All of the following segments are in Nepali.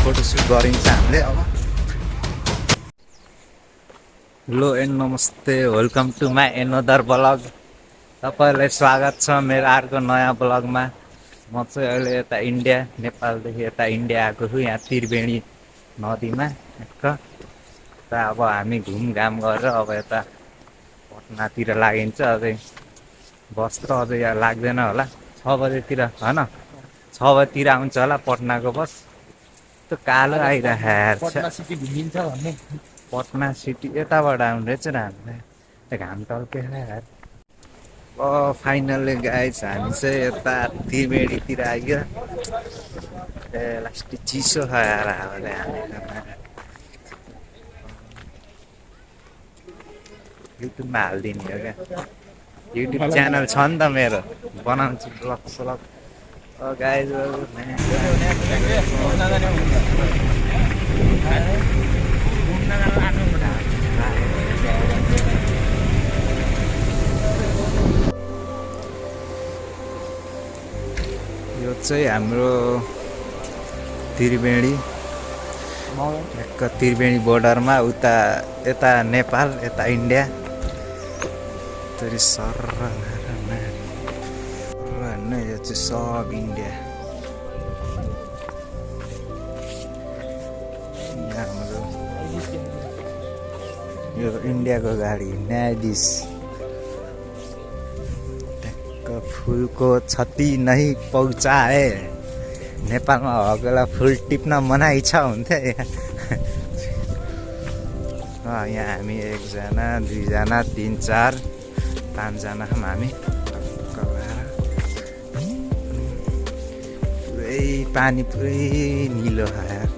फोटोसुट गरिन्छ हामीले अब। हेलो एन्ड नमस्ते, welcome to my another vlog. तपाईँलाई स्वागत छ मेरो अर्को नयाँ ब्लगमा। म चाहिँ अहिले यता इन्डिया, नेपालदेखि यता इन्डिया आएको छु, यहाँ त्रिवेणी नदीमा ठ्याक्क। अब हामी घुमघाम गरेर अब यता पटनातिर लागिन्छ। अझै बस त अझै यहाँ लाग्दैन होला, 6 बजेतिर होइन, 6 बजेतिर आउँछ होला पटनाको बस। त्यो कालो आइरहेको छ। पटना सिटी यताबाट आउने रहेछ र हामीलाई घाम टल्केर यार। फाइनल्ली गाइज हामी चाहिँ यता त्रिवेणीतिर आइयो। लास्टी चिसो छ यार हावाले हानेकोमा। युट्युबमा हालिदिने हो क्या, युट्युब च्यानल छ नि त मेरो, बनाउँछु ब्लग सलग। गाइज यो चाहिँ हाम्रो त्रिवेणी, एक त्रिवेणी बोर्डरमा, उता यता नेपाल यता इन्डिया। तरी सर होइन, यो चाहिँ सब इन्डिया। हाम्रो यो इन्डियाको गाडी न्यायाधीश। फुलको क्षति नै पहुँचाए। नेपालमा हगेला फुल टिप्न मनाइ छ हुन्थ्यो यहाँ। यहाँ हामी 1 जना 2 जना 3 4 5 जना छौँ हामी। पुरै पानी पुरै निलो छ यार।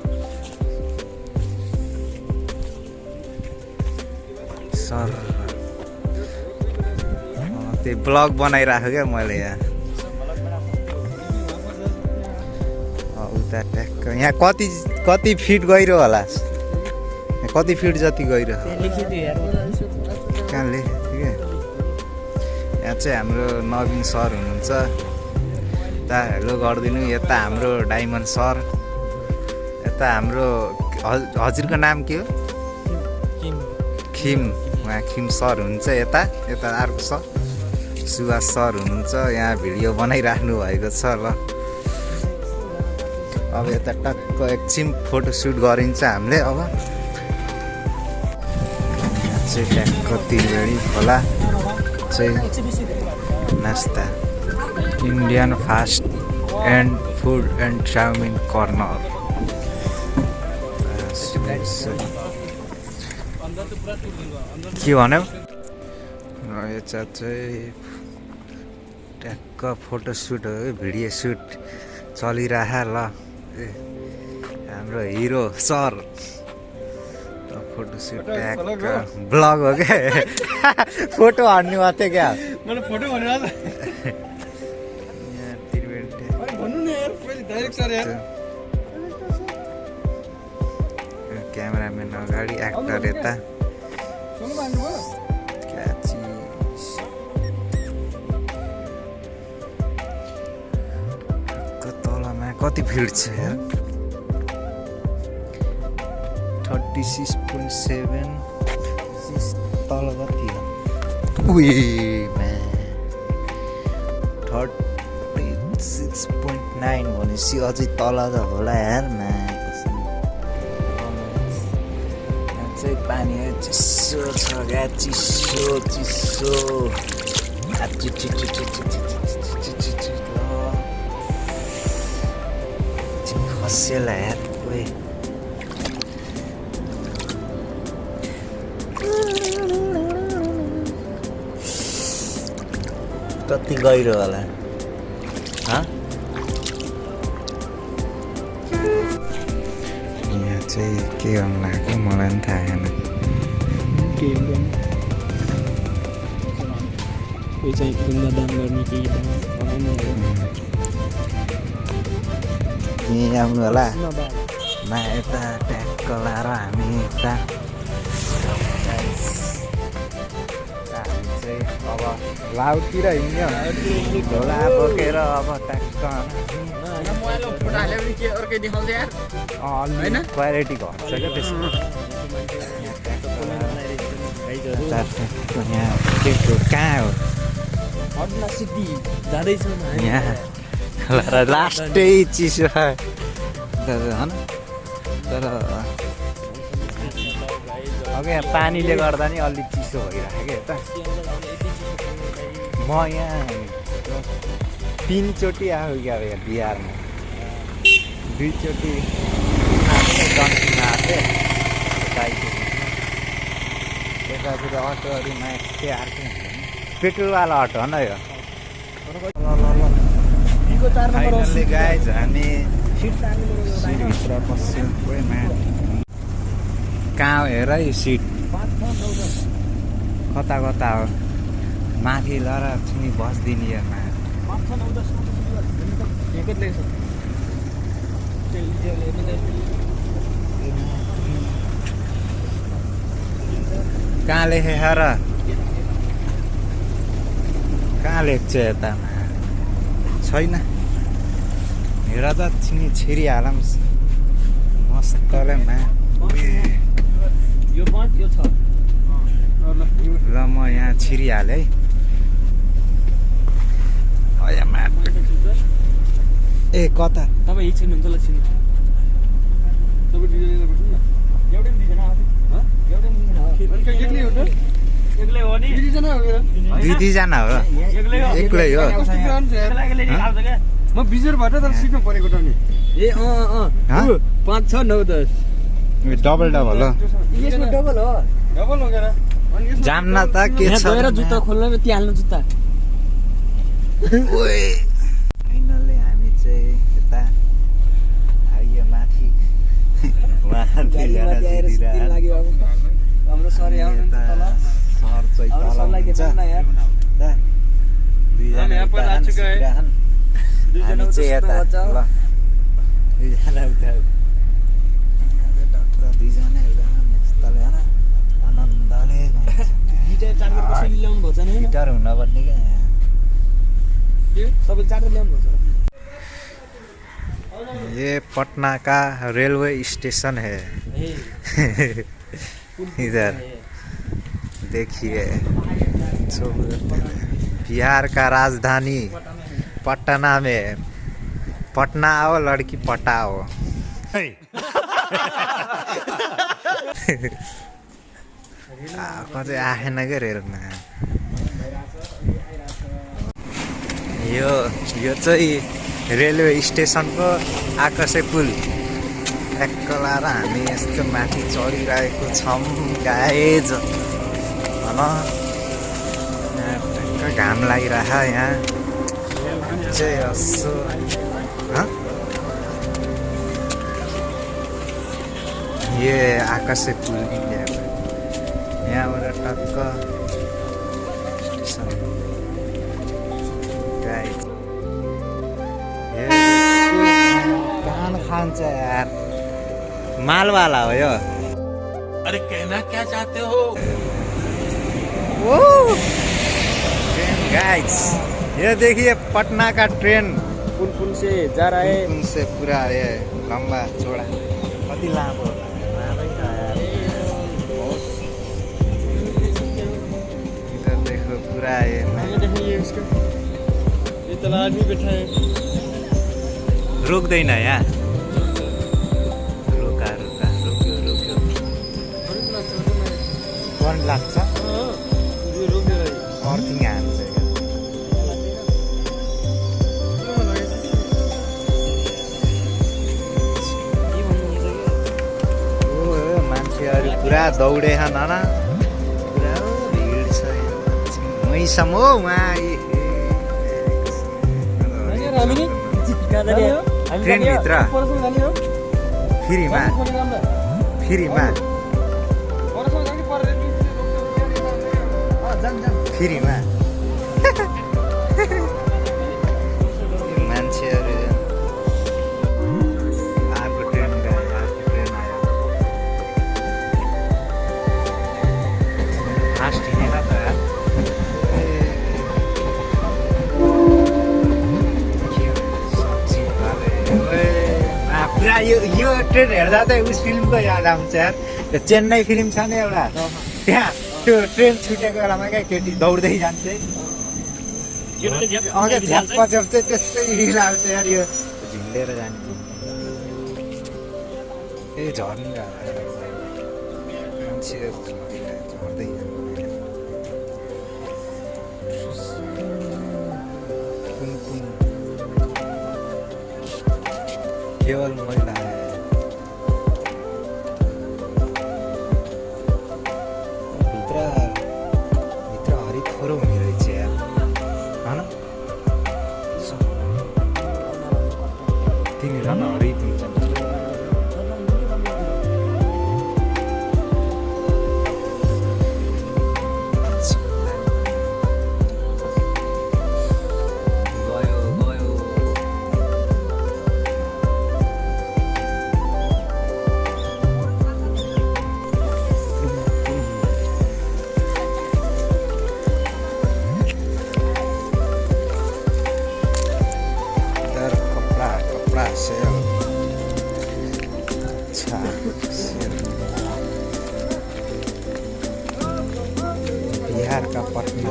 सर त्यो ब्लग बनाइराखेको क्या मैले यहाँ। उता ट्याक्क यहाँ कति फिट गहिरो होला, कति फिट जति गहिरो कहाँ लेखेको थियो क्या। यहाँ चाहिँ हाम्रो नवीन सर हुनुहुन्छ, यता हेलो गरिदिनु। यता हाम्रो डायमन्ड सर, यता हाम्रो हजुरको नाम के हो? खिम। उहाँ खिम सर हुनुहुन्छ। यता अर्को सर सुभाष सर हुनुहुन्छ, यहाँ भिडियो बनाइराख्नु भएको छ ल। अब यता टक्क एकछिन फोटोसुट गरिन्छ हामीले। अब यहाँ चाहिँ ट्याक्क त्रिवेणी खोला चाहिँ नास्ता, Indian fast and food and chowmein corner. के भन्यो? यता चाहिँ ट्याक्क फोटोसुट हो, भिडियो सुट चलिरह ल। हाम्रो हिरो सर फोटोसुट ट्याक्क ब्लग हो क्या। फोटो हान्नु भएको थियो क्या, यहाँ त्रिवेणी क्यामेराम्यान अगाडि, एक्टर यता। कति फिट छ यार? 36.7। तल कति हो? 36.9 भनेपछि अझै तल त होला यार। यहाँ चाहिँ पानी चिसो छ क्या, चिसो खसेला यार। कति गहिरो होला? यहाँ चाहिँ के गर्नु लाग्यो मलाई पनि थाहा छैन। आउनु होला यता ट्याक्क लाएर हामी यता चाहिँ अब लाउडतिर हिँड्यो झोला बोकेर अब ट्याक्क अलि क्वालिटी घट्छ क्या त्यसमा यहाँ कहाँ हो यहाँ लास्टै चिसो होइन तर अब यहाँ पानीले गर्दा नि अलिक चिसो भइरहेको क्या यता म यहाँ 3 चोटि आएको क्या अब यहाँ बिहारमा 2 चोटि डन्कीमा आएको यतातिर अटोहरूमा यस्तै अर्कै हुँदैन पेट्रोलवाला अटो हो न यो फाइनल्ली गाइज हामी सिटभित्र पस्छौँ कहाँ हो हेर है सिट कता कता हो माथि लर छिनी बस्दिने यसमा कहाँ लेखेछ र कहाँ लेख्छ यतामा छैन हेर त छिनी छिरिहालौँ मस्तले मा ल म यहाँ छिरिहालेँ है ए कता तपाईँ हिँड्नुहुन्छ ल छिन् दुईजना हो एक्लै हो म बिजोरबाट तर सिटमा परेको त नि ए 5 6 9 10 डबल डबल हो यसमा डबल हो क्या जाम्न त के छ गएर जुत्ता खोल्न त्यहाँ हाल्नु जुत्ता फाइनल्ली हामी चाहिँ यता आइयो माथि हाम्रो सर सर चाहिँ तल हामी चाहिँ यता ल दुईजना उता दुईजना एउटा मस्तले होइन आनन्दले गिटार चार्जर कसैले ल्याउनु भएछ नि गिटार हुन पर्ने क्या यहाँ सबैले चार्जर ल्याउनु भएछ ये पटना का रेलवे स्टेशन है इधर देखिए बिहार का राजधानी पटना में पटना आओ लड़की पटाओ कतै आएन क्या रेलमा यो चाहिँ रेलवे स्टेसनको आकर्षक पुल ट्याक्क लाएर हामी यस्तो माथि चढिरहेको छौँ गाइज होइन ट्याक्क घाम लागिरह यहाँ चाहिँ यसो ये आकर्षक पुल इन्डियाको यहाँबाट टक्क स्टेसन गाइज कान खान्छ यार मालवाला हो यो अरे कहना क्या चाहते हो ट्रेन गाइस ये देखिए पटना का ट्रेन पुल से जा रहा है पुल से पूरा ये लंबा चौड़ा कति लामो इधर देखो पूरा ये तला आदमी बैठा है रुक्दैन यहाँ रुक्यो करंट लाग्छ अर्थिङ हान्छ मान्छेहरू पुरा दौडेछन् होइन पुरा भिड छ मैसम्म हो उहाँ ट्रेनभित्र फ्रीमा फ्रीमा मान्छेहरू अर्को ट्रेन गयो अर्को ट्रेन आयो फास्ट हिँडेर त यो ट्रेन हेर्दा त उस फिल्मको याद आउँछ यार त्यो चेन्नई फिल्म छ नि एउटा त्यहाँ त्यो ट्रेन छुटेको बेलामा क्या केटी दौड्दै जान्छ अझ झ्याप्प झ्याप्प चाहिँ त्यस्तै लाग्छ यार यो झिन्डेर जाने ए झर्ने मान्छे झर्दै कुन कुन केवल महिला भित्र हरिथोरो हुने रहेछ यार होइन तिनीहरू हरित हुन्छ बिहार का पटना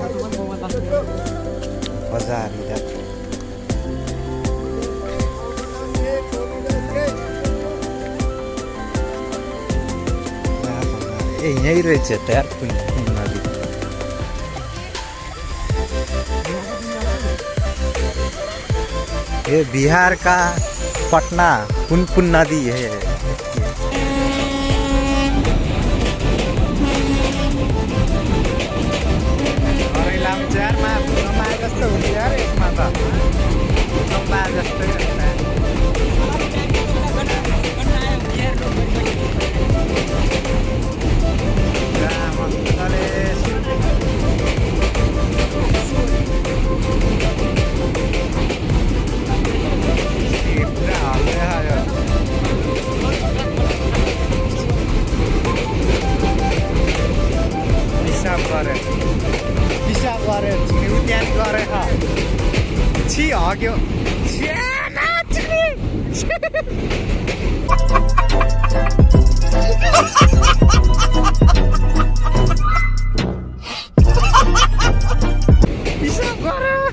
बाजार इधर यही रहेछ त यार कुन नदी ये बिहार का पटना पुन नदी है जस्तो हुन्छ यार यसमा त जस्तै पिसाब गऱ्यो छिउ त्यहाँ गरेर छि हग्यो पिसाब गऱ्यो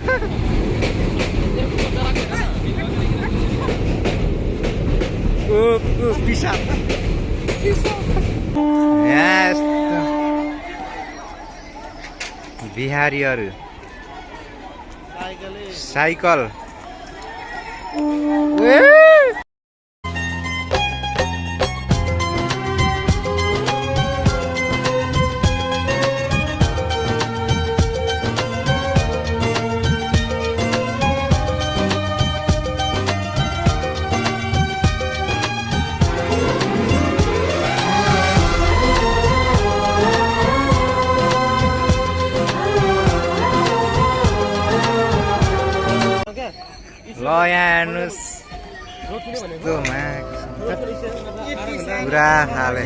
पिसाब बिहारीहरू साइकल ल यहाँ हेर्नुहोस् पुरा खाले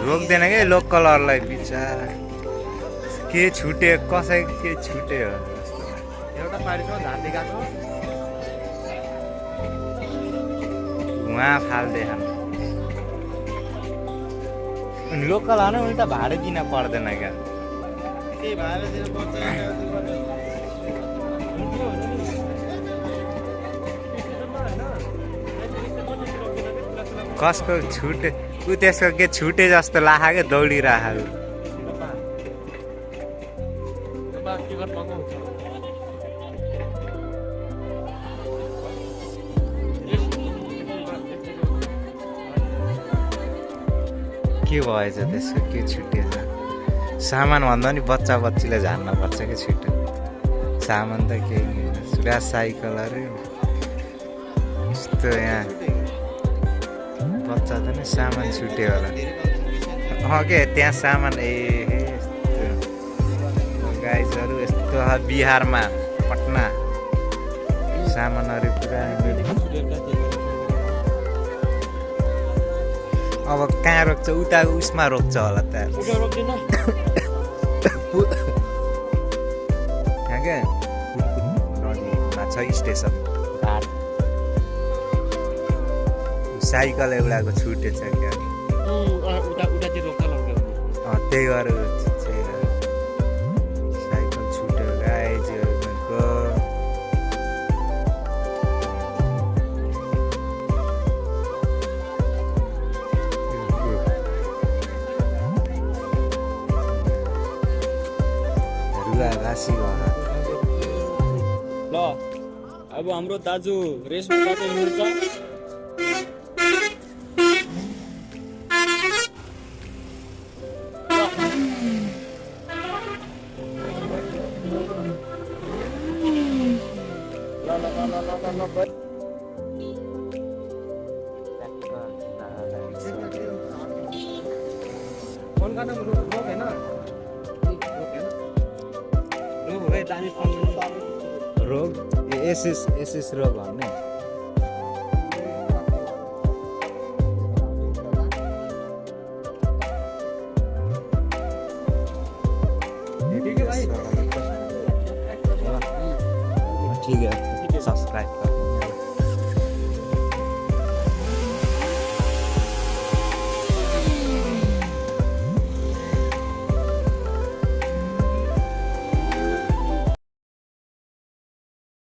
रोक्दैन कि लोकलहरूलाई बिचारा के छुट्यो कसै के छुट्यो उहाँ फाल्दै लोकल होइन उनी त भाडा दिन पर्दैन क्या कसको छुटे ऊ त्यसको के छुटे जस्तो लाग्यो क्या दौडिरहेको के भएछ त्यसको के छुटेछ सामान भन्दा नि बच्चा बच्चीलाई झार्न पर्छ कि छिटो सामान त केही पुरा साइकलहरू यस्तो यहाँ बच्चा त नि सामान छुट्यो होला के त्यहाँ सामान गाइजहरू यस्तो बिहारमा पटना सामानहरू पुरा अब कहाँ रोक्छ उता उसमा रोक्छ होला त यहाँ क्या नदीमा छ स्टेसन घाट साइकल एउटाको छुटेछ क्या उता उता चाहिँ रोक्छ लग्यो त्यही गरेर साइकल छुट्यो गाइजहरूको रुगा घाँसी घर ल अब हाम्रो दाजु रेसमा कतै हुनुहुन्छ फोन गर्न रोक हैन रोक है दानी फोन रोग एसएस रोग भन्ने